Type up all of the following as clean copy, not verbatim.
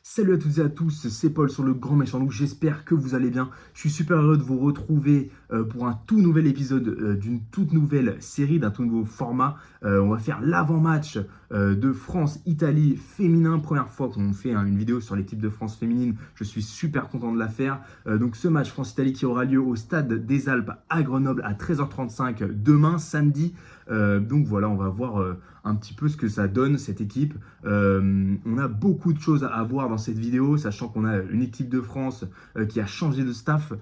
Salut à toutes et à tous, c'est Paul sur le Grand Méchant Loup, j'espère que vous allez bien. Je suis super heureux de vous retrouver pour un tout nouvel épisode d'une toute nouvelle série, d'un tout nouveau format. On va faire l'avant-match de France-Italie féminin. Première fois qu'on fait une vidéo sur l'équipe de France féminine, je suis super content de la faire. Donc ce match France-Italie qui aura lieu au Stade des Alpes à Grenoble à 13h35 demain, samedi. Donc voilà, on va voir un petit peu ce que ça donne cette équipe. On a beaucoup de choses à voir dans cette vidéo, sachant qu'on a une équipe de France qui a changé de staff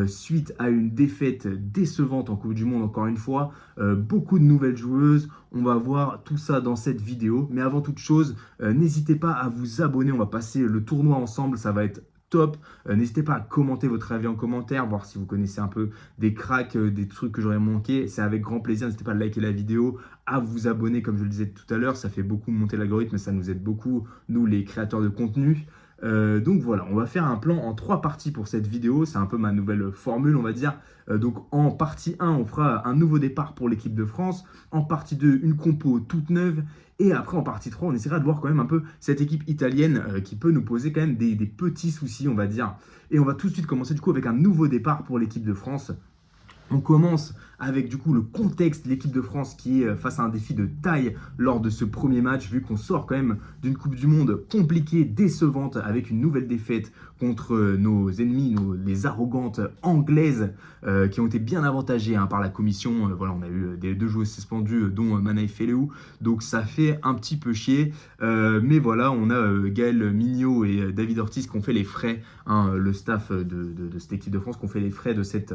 suite à une défaite décevante en Coupe du Monde encore une fois. Beaucoup de nouvelles joueuses, on va voir tout ça dans cette vidéo. Mais avant toute chose, n'hésitez pas à vous abonner, on va passer le tournoi ensemble, ça va être top. N'hésitez pas à commenter votre avis en commentaire, voir si vous connaissez un peu des cracks, des trucs que j'aurais manqué. C'est avec grand plaisir. N'hésitez pas à liker la vidéo, à vous abonner comme je le disais tout à l'heure. Ça fait beaucoup monter l'algorithme, ça nous aide beaucoup, nous les créateurs de contenu. Donc voilà, on va faire un plan en 3 parties pour cette vidéo. C'est un peu ma nouvelle formule, on va dire. Donc en partie 1, on fera un nouveau départ pour l'équipe de France. En partie 2, une compo toute neuve. Et après, en partie 3, on essaiera de voir quand même un peu cette équipe italienne qui peut nous poser quand même des petits soucis, on va dire. Et on va tout de suite commencer du coup avec un nouveau départ pour l'équipe de France. On commence avec du coup le contexte de l'équipe de France qui est face à un défi de taille lors de ce premier match, vu qu'on sort quand même d'une Coupe du Monde compliquée, décevante, avec une nouvelle défaite contre nos ennemis, les arrogantes anglaises, qui ont été bien avantagées par la commission. Voilà, on a eu des 2 joueuses suspendues, dont Manaï Feleou, donc ça fait un petit peu chier. Mais voilà, on a Gaël Mignot et David Ortiz qui ont fait les frais, le staff de cette équipe de France, qui ont fait les frais de cette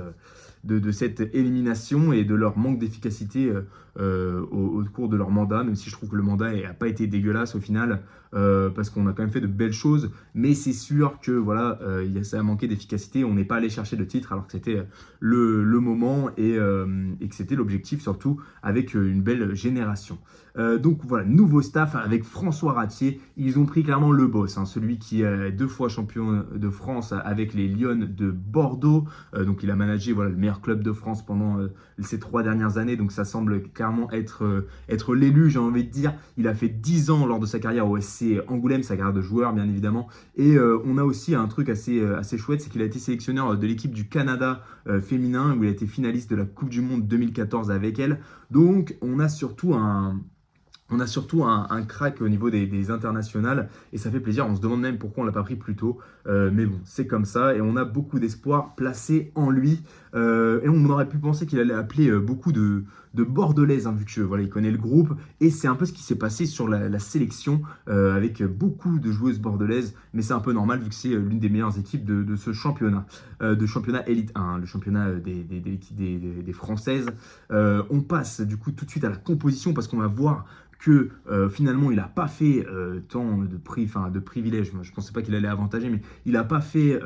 élimination et de leur manque d'efficacité au cours de leur mandat, même si je trouve que le mandat n'a pas été dégueulasse au final, parce qu'on a quand même fait de belles choses, mais c'est sûr que voilà, ça a manqué d'efficacité, on n'est pas allé chercher de titre alors que c'était le moment et que c'était l'objectif surtout avec une belle génération. Donc voilà, nouveau staff avec François Ratier, ils ont pris clairement le boss, celui qui est 2 fois champion de France avec les Lions de Bordeaux, donc il a managé voilà, le meilleur club de France pendant ces 3 dernières années, donc ça semble clairement être l'élu, j'ai envie de dire. Il a fait 10 ans lors de sa carrière au SC Angoulême, sa carrière de joueur bien évidemment, et on a aussi un truc assez chouette, c'est qu'il a été sélectionneur de l'équipe du Canada féminin, où il a été finaliste de la Coupe du Monde 2014 avec elle, donc on a surtout un crack au niveau des internationales et ça fait plaisir. On se demande même pourquoi on ne l'a pas pris plus tôt. Mais bon, c'est comme ça et on a beaucoup d'espoir placé en lui. Et on aurait pu penser qu'il allait appeler beaucoup de Bordelaises, vu que voilà, il connaît le groupe. Et c'est un peu ce qui s'est passé sur la sélection avec beaucoup de joueuses bordelaises. Mais c'est un peu normal vu que c'est l'une des meilleures équipes de ce championnat, de championnat Élite 1, le championnat des Françaises. On passe du coup tout de suite à la composition parce qu'on va voir que finalement il n'a pas fait tant de privilèges. Je ne pensais pas qu'il allait avantager, mais il n'a pas fait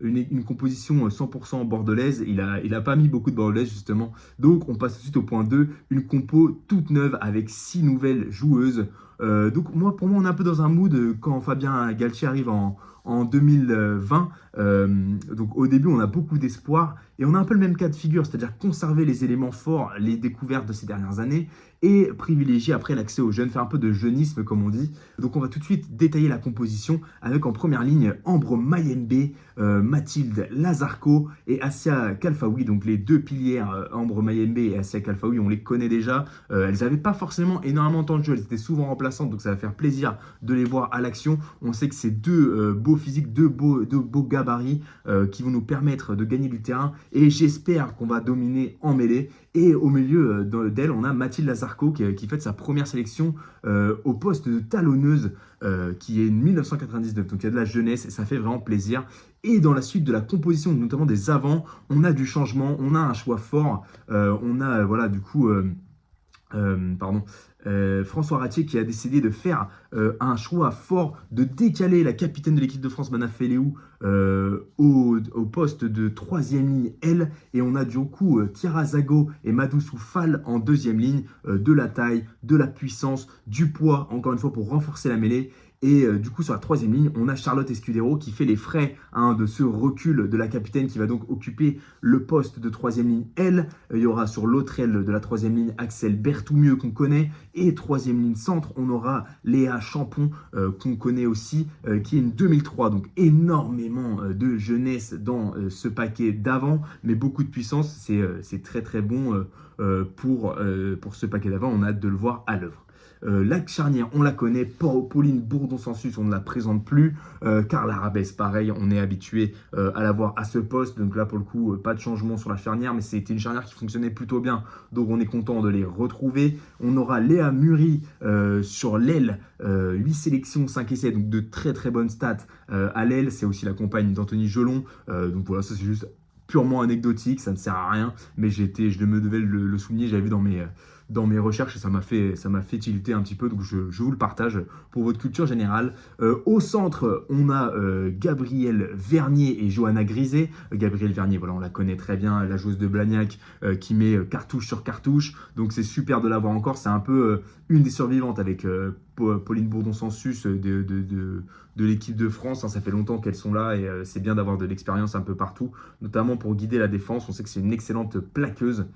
une composition 100% bordelaise. Il a pas mis beaucoup de bordelaises justement. Donc on passe tout de suite au point 2, une compo toute neuve avec 6 nouvelles joueuses. Donc pour moi on est un peu dans un mood quand Fabien Galtier arrive en 2020. Donc au début on a beaucoup d'espoir et on a un peu le même cas de figure, c'est-à-dire conserver les éléments forts, les découvertes de ces dernières années et privilégier après l'accès aux jeunes, faire un peu de jeunisme comme on dit. Donc on va tout de suite détailler la composition avec en première ligne Ambre Mayembe, Mathilde Lazarco et Assia Kalfaoui, donc les 2 pilières, Ambre Mayembe et Assia Kalfaoui, on les connaît déjà. Elles n'avaient pas forcément énormément de temps de jeu, elles étaient souvent remplaçantes, donc ça va faire plaisir de les voir à l'action. On sait que c'est 2 beaux physiques, 2 beaux gabarits qui vont nous permettre de gagner du terrain et j'espère qu'on va dominer en mêlée. Et au milieu d'elle, on a Mathilde Lazarco qui fait sa première sélection au poste de talonneuse qui est 1999. Donc il y a de la jeunesse et ça fait vraiment plaisir. Et dans la suite de la composition, notamment des avants, on a du changement, on a un choix fort. On a voilà du coup... François Ratier qui a décidé de faire un choix fort de décaler la capitaine de l'équipe de France, Mana Feleou, au poste de 3e ligne L. Et on a du coup Tiara Zago et Madoussou Fall en 2e ligne. De la taille, de la puissance, du poids, encore une fois pour renforcer la mêlée. Et du coup, sur la troisième ligne, on a Charlotte Escudero qui fait les frais de ce recul de la capitaine qui va donc occuper le poste de troisième ligne aile. Il y aura sur l'autre aile de la troisième ligne Axel Berthoumieux qu'on connaît. Et troisième ligne centre, on aura Léa Champon qu'on connaît aussi, qui est une 2003. Donc énormément de jeunesse dans ce paquet d'avant, mais beaucoup de puissance. C'est très très bon pour ce paquet d'avant. On a hâte de le voir à l'œuvre. La charnière, on la connaît. Pauline Bourdon-Sansus, on ne la présente plus. Carla Rabès, pareil, on est habitué à la voir à ce poste. Donc là, pour le coup, pas de changement sur la charnière, mais c'était une charnière qui fonctionnait plutôt bien. Donc on est content de les retrouver. On aura Léa Muri sur l'aile, 8 sélections, 5 essais, donc de très très bonnes stats à l'aile. C'est aussi la compagne d'Anthony Gelon. Donc voilà, ça c'est juste purement anecdotique, ça ne sert à rien, mais je me devais le souligner, j'avais vu dans mes recherches et ça m'a fait tilter un petit peu, donc je vous le partage pour votre culture générale. Au centre, on a Gabrielle Vernier et Johanna Griset. Gabrielle Vernier, voilà, on la connaît très bien, la joueuse de Blagnac qui met cartouche sur cartouche, donc c'est super de l'avoir encore. C'est un peu une des survivantes avec Pauline Bourdon-Sansus de l'équipe de France. Ça fait longtemps qu'elles sont là et c'est bien d'avoir de l'expérience un peu partout, notamment pour guider la défense. On sait que c'est une excellente plaqueuse.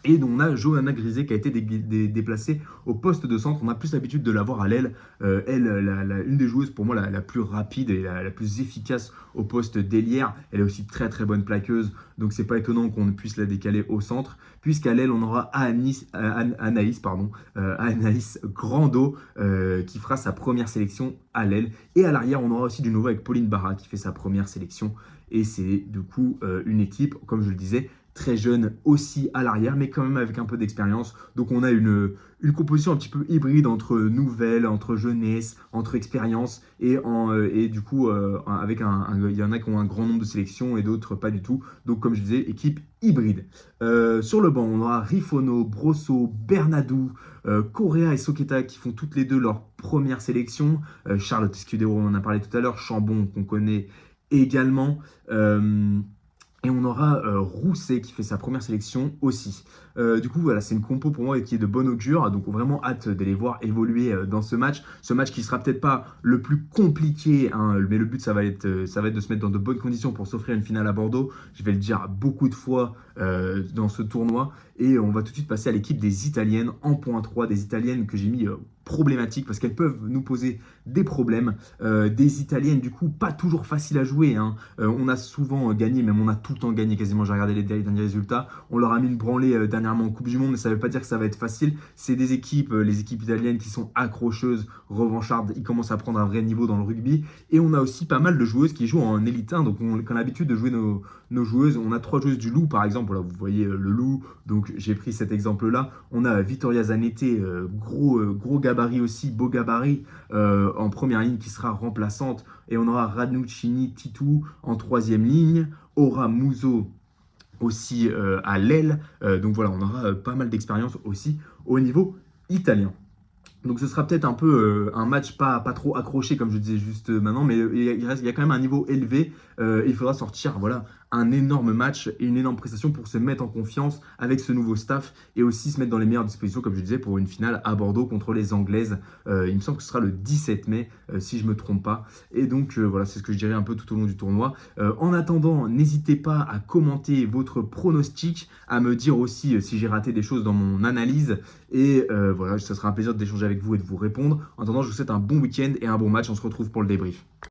Et on a Johanna Griset qui a été déplacée au poste de centre. On a plus l'habitude de la voir à l'aile. Une des joueuses pour moi la plus rapide et la plus efficace au poste d'ailière. Elle est aussi très très bonne plaqueuse. Donc c'est pas étonnant qu'on puisse la décaler au centre. Puisqu'à l'aile, on aura Anaïs Grando qui fera sa première sélection à l'aile. Et à l'arrière, on aura aussi du nouveau avec Pauline Barra qui fait sa première sélection. Et c'est du coup une équipe, comme je le disais, très jeune aussi à l'arrière, mais quand même avec un peu d'expérience. Donc on a une composition un petit peu hybride entre nouvelle, entre jeunesse, entre expérience, et du coup, il y en a qui ont un grand nombre de sélections et d'autres pas du tout. Donc comme je disais, équipe hybride. Sur le banc, on aura Rifono, Brosso, Bernadou, Correa et Soqueta qui font toutes les deux leur première sélection. Charlotte Escudero, on en a parlé tout à l'heure. Chambon, qu'on connaît également. Et on aura Rousset qui fait sa première sélection aussi. Du coup, voilà, c'est une compo pour moi qui est de bonne augure. Donc, vraiment hâte de les voir évoluer dans ce match. Ce match qui sera peut-être pas le plus compliqué, hein, mais le but, ça va être de se mettre dans de bonnes conditions pour s'offrir une finale à Bordeaux. Je vais le dire beaucoup de fois dans ce tournoi. Et on va tout de suite passer à l'équipe des Italiennes en point 3. Des Italiennes que j'ai mis problématiques parce qu'elles peuvent nous poser des problèmes. Des Italiennes, du coup, pas toujours faciles à jouer. Hein. On a souvent gagné, même on a tout le temps gagné quasiment. J'ai regardé les derniers résultats. On leur a mis une branlée dernièrement en Coupe du Monde, mais ça ne veut pas dire que ça va être facile. C'est des équipes, les équipes italiennes qui sont accrocheuses, revanchardes. Ils commencent à prendre un vrai niveau dans le rugby. Et on a aussi pas mal de joueuses qui jouent en élite 1. Donc on a l'habitude de jouer nos joueuses. On a 3 joueuses du Loup, par exemple. Voilà, vous voyez le Loup. Donc j'ai pris cet exemple-là. On a Vittoria Zanetti, gros gabarit aussi, beau gabarit, en première ligne qui sera remplaçante. Et on aura Ranuccini Titou en troisième ligne. Aura Muso aussi à l'aile. Donc voilà, on aura pas mal d'expérience aussi au niveau italien. Donc ce sera peut-être un peu un match pas trop accroché comme je disais juste maintenant, mais il y a quand même un niveau élevé. Il faudra sortir voilà, un énorme match et une énorme prestation pour se mettre en confiance avec ce nouveau staff et aussi se mettre dans les meilleures dispositions, comme je disais, pour une finale à Bordeaux contre les Anglaises. Il me semble que ce sera le 17 mai, si je ne me trompe pas. Et donc voilà, c'est ce que je dirais un peu tout au long du tournoi. En attendant, n'hésitez pas à commenter votre pronostic, à me dire aussi si j'ai raté des choses dans mon analyse. Et voilà, ce sera un plaisir d'échanger avec vous et de vous répondre. En attendant, je vous souhaite un bon week-end et un bon match. On se retrouve pour le débrief.